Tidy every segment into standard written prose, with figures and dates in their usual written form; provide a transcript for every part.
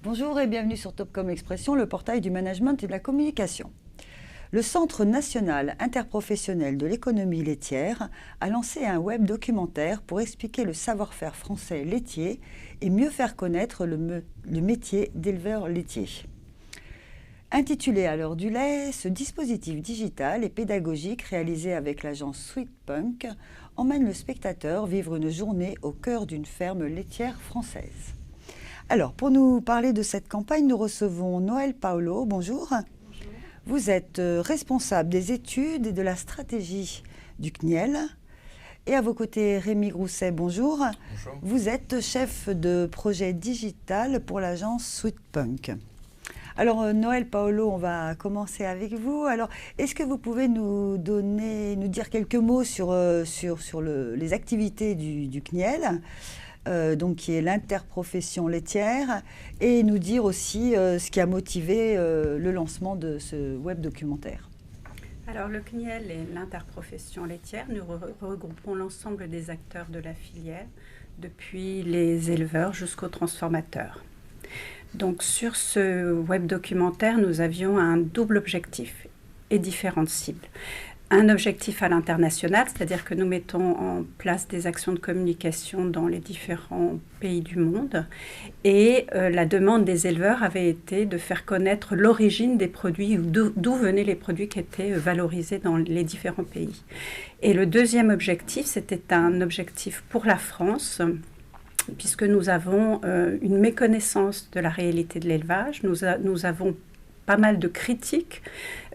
Bonjour et bienvenue sur Topcom Expression, le portail du management et de la communication. Le Centre national interprofessionnel de l'économie laitière a lancé un web documentaire pour expliquer le savoir-faire français laitier et mieux faire connaître le métier d'éleveur laitier. Intitulé À l'heure du lait, ce dispositif digital et pédagogique réalisé avec l'agence Sweetpunk emmène le spectateur vivre une journée au cœur d'une ferme laitière française. Alors, pour nous parler de cette campagne, nous recevons Noël Paolo. Bonjour. Bonjour. Vous êtes responsable des études et de la stratégie du CNIEL. Et à vos côtés, Rémi Grousset, bonjour. Bonjour. Vous êtes chef de projet digital pour l'agence Sweetpunk. Alors, Noël Paolo, on va commencer avec vous. Alors, est-ce que vous pouvez nous dire quelques mots sur les activités du CNIEL, donc qui est l'interprofession laitière, et nous dire aussi ce qui a motivé le lancement de ce web documentaire. Alors le CNIEL et l'interprofession laitière, nous regroupons l'ensemble des acteurs de la filière, depuis les éleveurs jusqu'aux transformateurs. Donc sur ce web documentaire, nous avions un double objectif et différentes cibles. Un objectif à l'international, c'est-à-dire que nous mettons en place des actions de communication dans les différents pays du monde. Et la demande des éleveurs avait été de faire connaître l'origine des produits, ou d'où venaient les produits qui étaient valorisés dans les différents pays. Et le deuxième objectif, c'était un objectif pour la France, puisque nous avons une méconnaissance de la réalité de l'élevage. Nous avons pas mal de critiques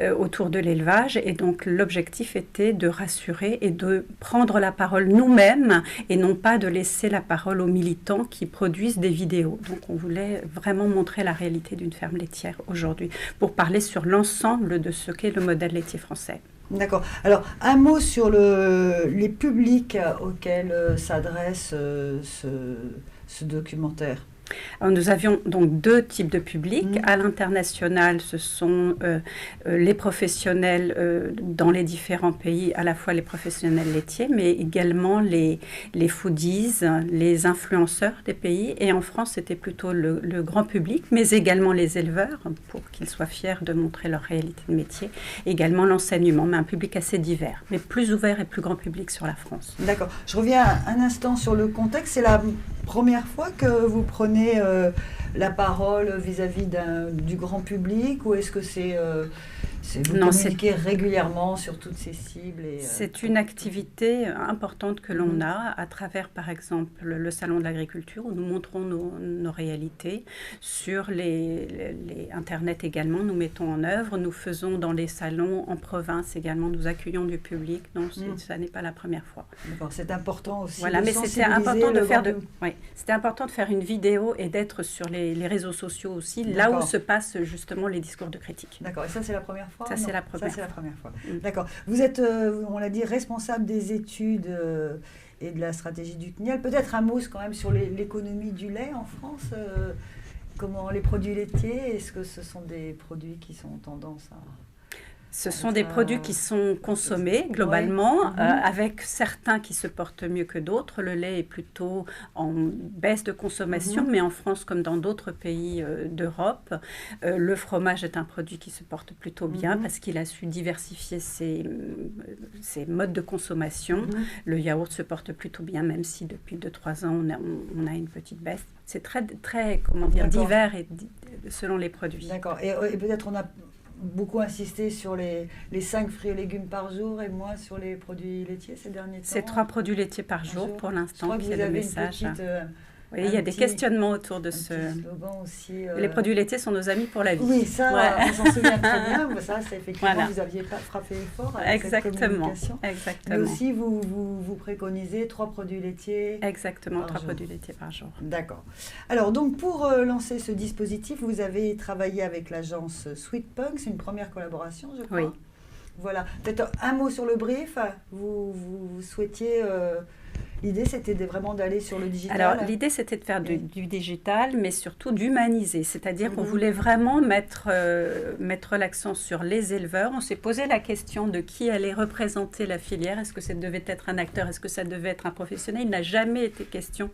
autour de l'élevage, et donc l'objectif était de rassurer et de prendre la parole nous-mêmes et non pas de laisser la parole aux militants qui produisent des vidéos. Donc on voulait vraiment montrer la réalité d'une ferme laitière aujourd'hui pour parler sur l'ensemble de ce qu'est le modèle laitier français. D'accord. Alors, un mot sur les publics auxquels s'adresse ce documentaire. Alors, nous avions donc deux types de publics. À l'international, ce sont les professionnels dans les différents pays, à la fois les professionnels laitiers, mais également les foodies, les influenceurs des pays. Et en France, c'était plutôt le grand public, mais également les éleveurs, pour qu'ils soient fiers de montrer leur réalité de métier. Également l'enseignement, mais un public assez divers, mais plus ouvert et plus grand public sur la France. D'accord. Je reviens un instant sur le contexte. C'est la première fois que vous prenez la parole vis-à-vis du grand public, ou est-ce que vous communiquez régulièrement sur toutes ces cibles C'est une activité importante que l'on a à travers, par exemple, le Salon de l'agriculture, où nous montrons nos réalités. Sur les Internet également, nous mettons en œuvre. Nous faisons dans les salons en province également, nous accueillons du public. Donc, ça n'est pas la première fois. D'accord, c'est important aussi. Voilà, mais c'était important c'était important de faire une vidéo et d'être sur les réseaux sociaux aussi, là où se passent justement les discours de critique. D'accord, et ça c'est la première fois? Ça c'est la première fois. D'accord. Vous êtes, on l'a dit, responsable des études et de la stratégie du CNIEL. Peut-être un mot quand même sur l'économie du lait en France. Comment les produits laitiers, est-ce que ce sont des produits qui sont en tendance à... Ce sont des produits qui sont consommés globalement, avec certains qui se portent mieux que d'autres. Le lait est plutôt en baisse de consommation, mais en France comme dans d'autres pays d'Europe, le fromage est un produit qui se porte plutôt bien parce qu'il a su diversifier ses modes de consommation. Le yaourt se porte plutôt bien, même si depuis 2-3 ans, on a une petite baisse. C'est très divers et selon les produits. D'accord. Et peut-être on a beaucoup insisté sur les 5 fruits et légumes par jour et moins sur les produits laitiers ces derniers temps. C'est 3 produits laitiers par jour pour l'instant, qui est le message. Oui, il y a des questionnements autour de ce... slogan aussi. Les produits laitiers sont nos amis pour la vie. Oui, ça, on s'en souvient très bien. Ça, c'est effectivement, vous aviez frappé fort avec cette communication. Exactement. Mais aussi, vous préconisez 3 produits laitiers. Exactement, 3 produits laitiers par jour. D'accord. Alors, donc, pour lancer ce dispositif, vous avez travaillé avec l'agence Sweetpunk. C'est une première collaboration, je crois. Oui. Voilà. Peut-être un mot sur le brief. Vous souhaitiez L'idée, c'était vraiment d'aller sur le digital. Alors, l'idée, c'était de faire du digital, mais surtout d'humaniser. C'est-à-dire qu'on voulait vraiment mettre l'accent sur les éleveurs. On s'est posé la question de qui allait représenter la filière. Est-ce que ça devait être un acteur? Est-ce que ça devait être un professionnel? Il n'a jamais été question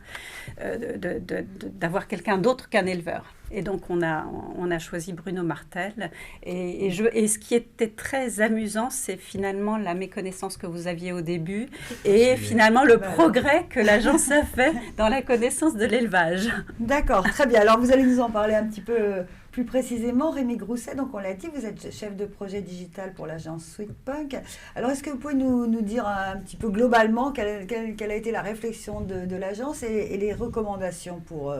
d'avoir quelqu'un d'autre qu'un éleveur. Et donc, on a choisi Bruno Martel. Et ce qui était très amusant, c'est finalement la méconnaissance que vous aviez au début et finalement le progrès que l'agence a fait dans la connaissance de l'élevage. D'accord, très bien. Alors, vous allez nous en parler un petit peu plus précisément. Rémi Grousset, donc on l'a dit, vous êtes chef de projet digital pour l'agence Sweetpunk. Alors, est-ce que vous pouvez nous dire un petit peu globalement quelle a été la réflexion de l'agence et les recommandations pour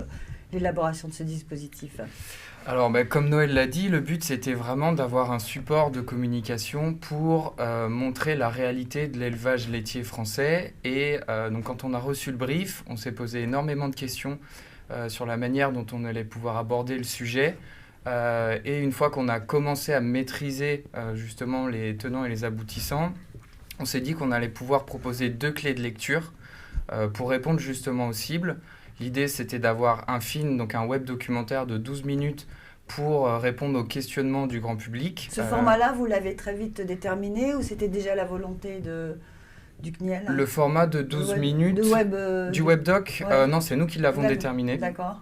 l'élaboration de ce dispositif? Alors, comme Noël l'a dit, le but c'était vraiment d'avoir un support de communication pour montrer la réalité de l'élevage laitier français. Et donc quand on a reçu le brief, on s'est posé énormément de questions sur la manière dont on allait pouvoir aborder le sujet. Et une fois qu'on a commencé à maîtriser justement les tenants et les aboutissants, on s'est dit qu'on allait pouvoir proposer 2 clés de lecture pour répondre justement aux cibles. L'idée, c'était d'avoir un film, donc un web documentaire de 12 minutes pour répondre aux questionnements du grand public. Ce format-là, vous l'avez très vite déterminé ou c'était déjà la volonté du CNIEL? Le format de 12 minutes du webdoc, non, c'est nous qui l'avons déterminé. D'accord.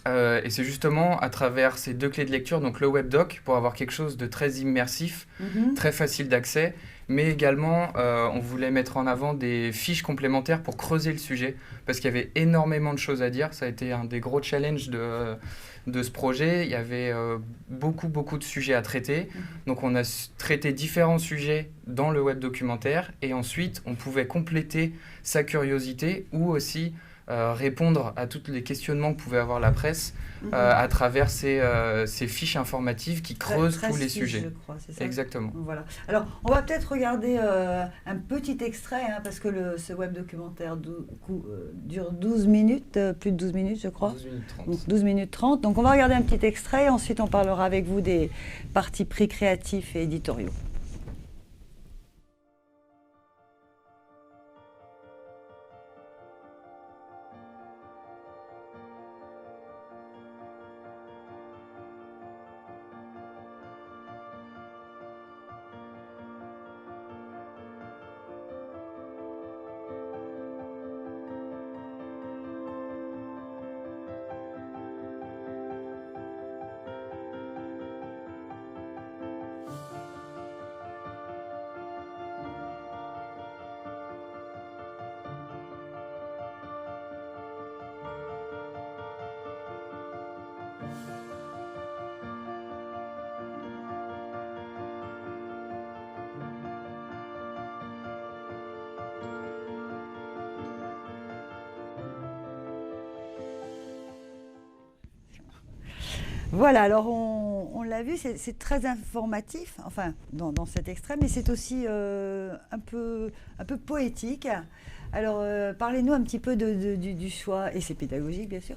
Et c'est justement à travers ces 2 clés de lecture, donc le webdoc, pour avoir quelque chose de très immersif, très facile d'accès, mais également on voulait mettre en avant des fiches complémentaires pour creuser le sujet, parce qu'il y avait énormément de choses à dire. Ça a été un des gros challenges de ce projet. Il y avait beaucoup de sujets à traiter. Donc on a traité différents sujets dans le web documentaire, et ensuite on pouvait compléter sa curiosité ou aussi répondre à tous les questionnements que pouvait avoir la presse à travers ces fiches informatives qui creusent tous les sujets. Je crois, c'est ça. Exactement. Voilà. Alors, on va peut-être regarder un petit extrait, parce que ce web documentaire dure 12 minutes, plus de 12 minutes, je crois. 12 minutes 30. Donc, 12 minutes 30. Donc, on va regarder un petit extrait, ensuite on parlera avec vous des partis pris créatifs et éditoriaux. Voilà, alors on l'a vu, c'est très informatif, enfin dans cet extrait, mais c'est aussi un peu poétique. Alors parlez-nous un petit peu du choix, et c'est pédagogique bien sûr,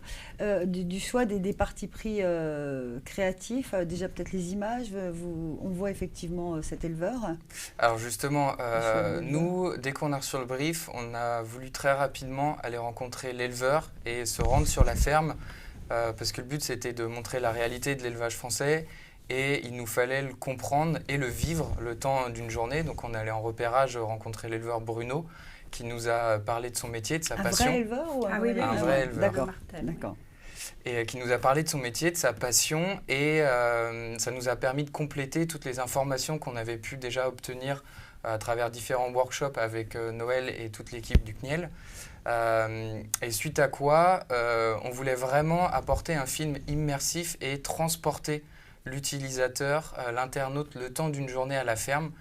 du choix des partis pris créatifs. Déjà peut-être les images, on voit effectivement cet éleveur. Alors justement, nous, dès qu'on a reçu le brief, on a voulu très rapidement aller rencontrer l'éleveur et se rendre sur la ferme. Parce que le but, c'était de montrer la réalité de l'élevage français et il nous fallait le comprendre et le vivre le temps d'une journée. Donc, on allait en repérage rencontrer l'éleveur Bruno qui nous a parlé de son métier, de sa passion. Un vrai éleveur ou oui, un vrai éleveur. D'accord. Et qui nous a parlé de son métier, de sa passion et ça nous a permis de compléter toutes les informations qu'on avait pu déjà obtenir à travers différents workshops avec Noël et toute l'équipe du CNIEL. Et suite à quoi, on voulait vraiment apporter un film immersif et transporter l'utilisateur, l'internaute, le temps d'une journée à la ferme.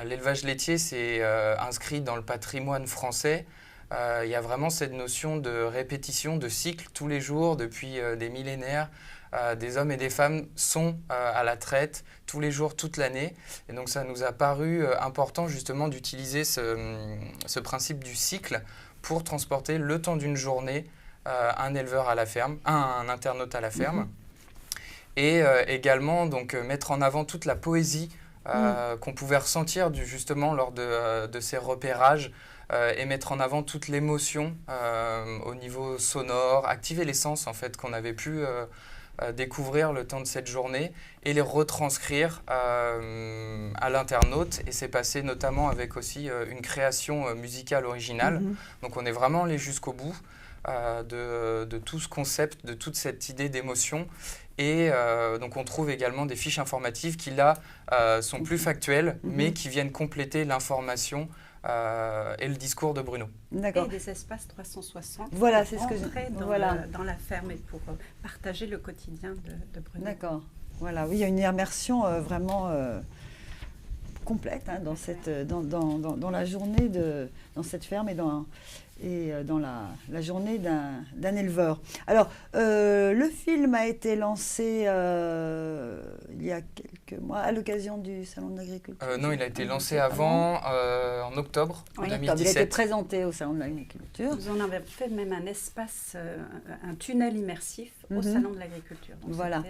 L'élevage laitier, c'est inscrit dans le patrimoine français. Il y a vraiment cette notion de répétition, de cycle tous les jours, depuis des millénaires. Des hommes et des femmes sont à la traite tous les jours, toute l'année. Et donc ça nous a paru important justement d'utiliser ce principe du cycle pour transporter le temps d'une journée un éleveur à la ferme, un internaute à la ferme. Et également donc, mettre en avant toute la poésie qu'on pouvait ressentir justement lors de ces repérages et mettre en avant toute l'émotion au niveau sonore, activer les sens en fait qu'on avait pu découvrir le temps de cette journée et les retranscrire à l'internaute. Et c'est passé notamment avec aussi une création musicale originale. Donc on est vraiment allé jusqu'au bout de tout ce concept, de toute cette idée d'émotion. Et donc on trouve également des fiches informatives qui là sont plus factuelles, mais qui viennent compléter l'information et le discours de Bruno. D'accord. Et des espaces 360 voilà, pour entrer dans la ferme et pour partager le quotidien de Bruno. D'accord. Voilà, oui, il y a une immersion vraiment complète dans la journée dans cette ferme et dans la journée d'un éleveur. Alors, le film a été lancé il y a quelques mois à l'occasion du Salon de l'Agriculture. Non, il a été lancé avant, en octobre 2017. Il a été présenté au Salon de l'Agriculture. Nous en avons fait même un espace, un tunnel immersif au Salon de l'Agriculture. Donc voilà.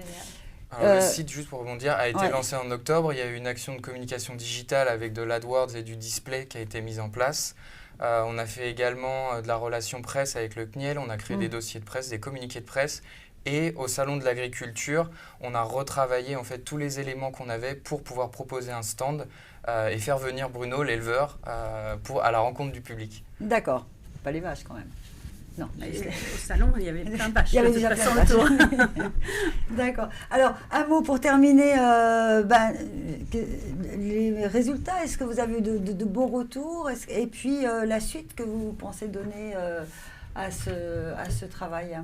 Alors, le site, juste pour rebondir, a été lancé en octobre. Il y a eu une action de communication digitale avec de l'AdWords et du display qui a été mise en place. On a fait également de la relation presse avec le CNIEL. On a créé des dossiers de presse, des communiqués de presse. Et au Salon de l'Agriculture, on a retravaillé en fait tous les éléments qu'on avait pour pouvoir proposer un stand et faire venir Bruno, l'éleveur, à la rencontre du public. D'accord. Pas les vaches quand même. Non. Au salon, il y avait plein de vaches. Il y avait déjà plein de vaches. D'accord. Alors, un mot pour terminer. Les résultats, est-ce que vous avez de bons retours? Et puis, la suite que vous pensez donner à ce travail?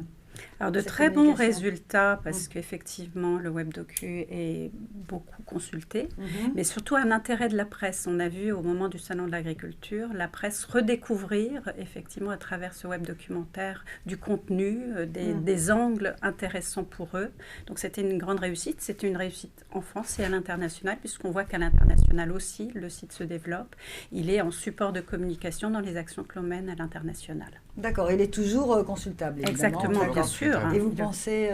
Alors de très bons résultats parce qu'effectivement le webdocu est beaucoup consulté, mais surtout un intérêt de la presse. On a vu au moment du Salon de l'Agriculture la presse redécouvrir effectivement à travers ce web documentaire du contenu, des angles intéressants pour eux. Donc c'était une grande réussite. C'était une réussite en France et à l'international puisqu'on voit qu'à l'international aussi le site se développe. Il est en support de communication dans les actions que l'on mène à l'international. D'accord, il est toujours consultable. Exactement, bien sûr. Et vous pensez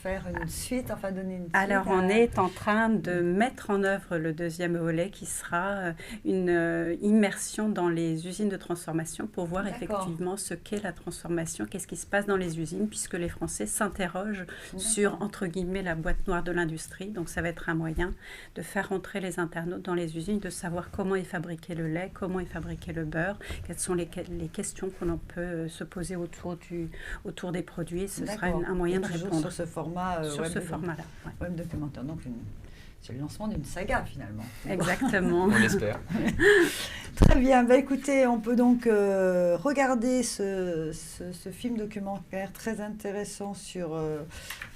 faire une suite, enfin donner une suite? Alors on est en train de mettre en œuvre le deuxième volet qui sera une immersion dans les usines de transformation pour voir effectivement ce qu'est la transformation, qu'est-ce qui se passe dans les usines, puisque les Français s'interrogent sur, entre guillemets, la boîte noire de l'industrie. Donc ça va être un moyen de faire entrer les internautes dans les usines, de savoir comment est fabriqué le lait, comment est fabriqué le beurre, quelles sont les questions que l'on peut se poser autour des produits. Ce sera un moyen de répondre. Sur ce format format-là. Web documentaire. Donc, c'est le lancement d'une saga, finalement. Exactement. On l'espère. Très bien. Écoutez, on peut donc regarder ce film documentaire très intéressant sur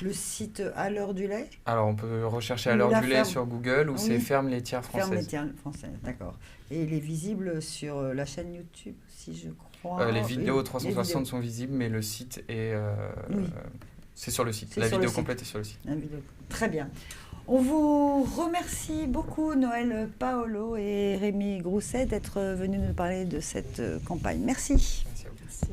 le site À l'heure du lait. Alors, on peut rechercher À l'heure du lait sur Google ou c'est Ferme laitière française. Ferme laitière française, d'accord. Et il est visible sur la chaîne YouTube, si je crois. Les vidéos 360 sont visibles, mais le site est... c'est sur le site. La vidéo complète est sur le site. Très bien. On vous remercie beaucoup, Noël Paolo et Rémi Grousset, d'être venus nous parler de cette campagne. Merci. Merci à vous. Merci.